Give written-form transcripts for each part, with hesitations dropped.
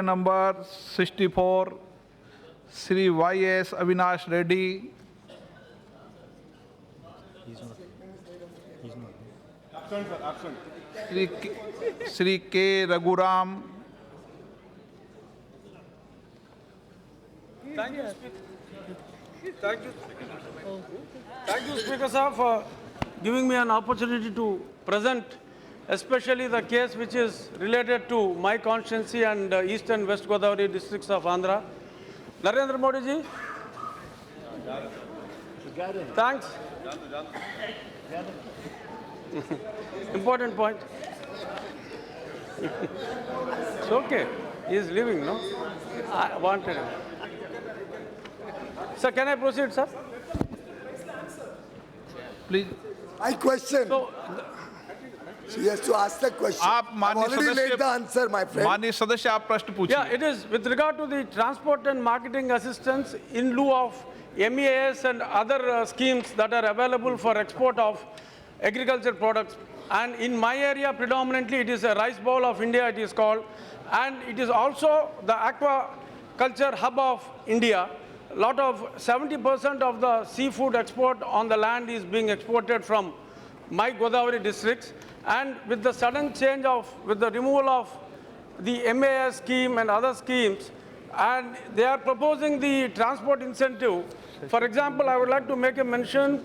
Question number 64, Shri Y.S. Avinash Reddy. Absent, sir, absent. Shri K. Raghuram. Thank you, Speaker. Thank you. Thank you, Speaker sir, for giving me an opportunity to present, especially the case which is related to my constituency and East and West Godavari districts of Andhra. Narendra Modi ji. Thanks. Important point. It's okay. He is leaving, no? I wanted him. Sir, can I proceed, sir? Please. My question. So, She has to ask the question. आप I've माननीय already सदस्य made the answer, my friend. माननीय सदस्य आप प्रश्न पूछिए. yeah, it is with regard to the transport and marketing assistance in lieu of MEAS and other schemes that are available for export of agriculture products. And in my area, predominantly, it is a rice bowl of India, it is called. And it is also the aquaculture hub of India. A lot of 70% of the seafood export on the land is being exported from my Godavari districts. And with the sudden change with the removal of the MAS scheme and other schemes, and they are proposing the transport incentive. For example, I would like to make a mention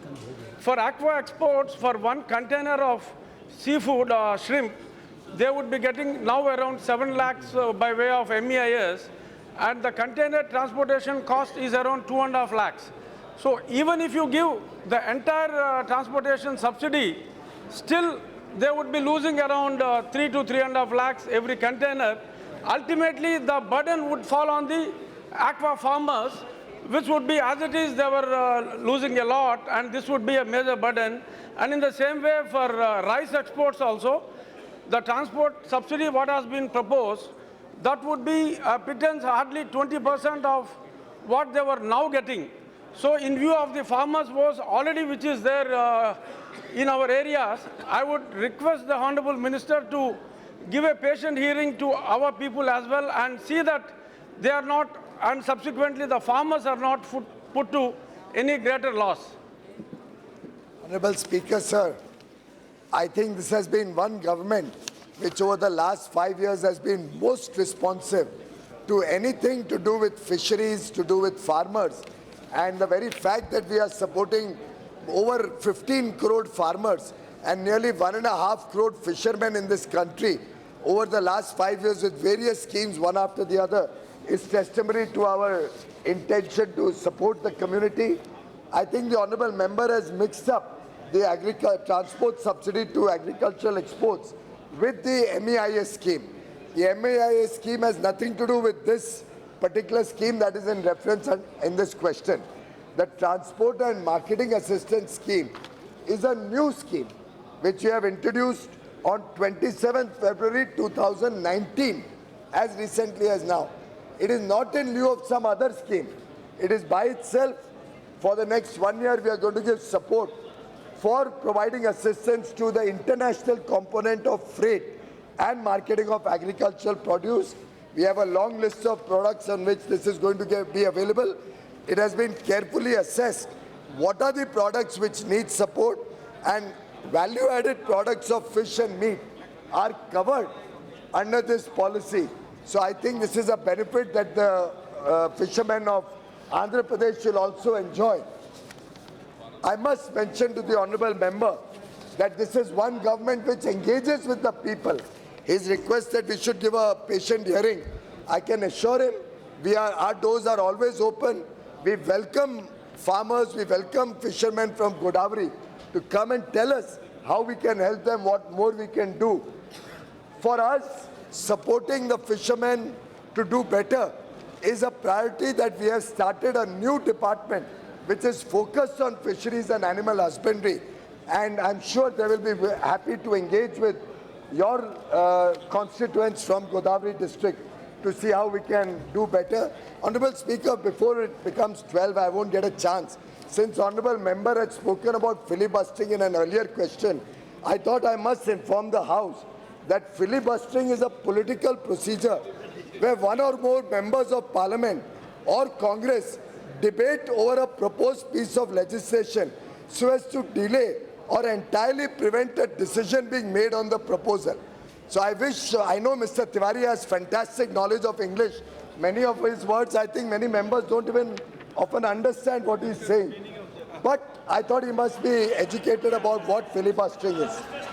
for aqua exports for one container of seafood shrimp, they would be getting now around 7 lakhs by way of MEIS, and the container transportation cost is around 2.5 lakhs. So even if you give the entire transportation subsidy, still they would be losing around 3 to 3.5 lakhs every container. Ultimately, the burden would fall on the aqua farmers, which would be, as it is, they were losing a lot, and this would be a major burden. And in the same way, for rice exports also, the transport subsidy, what has been proposed, that would be pittance hardly 20% of what they were now getting. So in view of the farmers' woes already which is there in our areas, I would request the Honorable Minister to give a patient hearing to our people as well and see that they are not, and subsequently the farmers are not put to any greater loss. Honorable Speaker, sir, I think this has been one government which over the last 5 years has been most responsive to anything to do with fisheries, to do with farmers. And the very fact that we are supporting over 15 crore farmers and nearly 1.5 crore fishermen in this country over the last 5 years with various schemes, one after the other, is testimony to our intention to support the community. I think the honourable member has mixed up the transport subsidy to agricultural exports with the MEIS scheme. The MEIS scheme has nothing to do with this particular scheme that is in reference in this question. The Transport and Marketing Assistance Scheme is a new scheme which we have introduced on 27th February 2019, as recently as now. It is not in lieu of some other scheme. It is by itself. For the next 1 year, we are going to give support for providing assistance to the international component of freight and marketing of agricultural produce. We have a long list of products on which this is going to be available. It has been carefully assessed what are the products which need support, and value-added products of fish and meat are covered under this policy. So I think this is a benefit that the fishermen of Andhra Pradesh will also enjoy. I must mention to the honourable member that this is one government which engages with the people. His request that we should give a patient hearing, I can assure him our doors are always open. We welcome farmers, we welcome fishermen from Godavari to come and tell us how we can help them, what more we can do. For us, supporting the fishermen to do better is a priority that we have started a new department which is focused on fisheries and animal husbandry. And I'm sure they will be happy to engage with your constituents from Godavari district to see how we can do better. Honourable Speaker, before it becomes 12, I won't get a chance. Since Honourable Member had spoken about filibustering in an earlier question, I thought I must inform the House that filibustering is a political procedure where one or more members of parliament or Congress debate over a proposed piece of legislation so as to delay or entirely prevent a decision being made on the proposal. So I know Mr. Tiwari has fantastic knowledge of English. Many of his words, I think many members don't even often understand what he's saying. But I thought he must be educated about what filibustering is.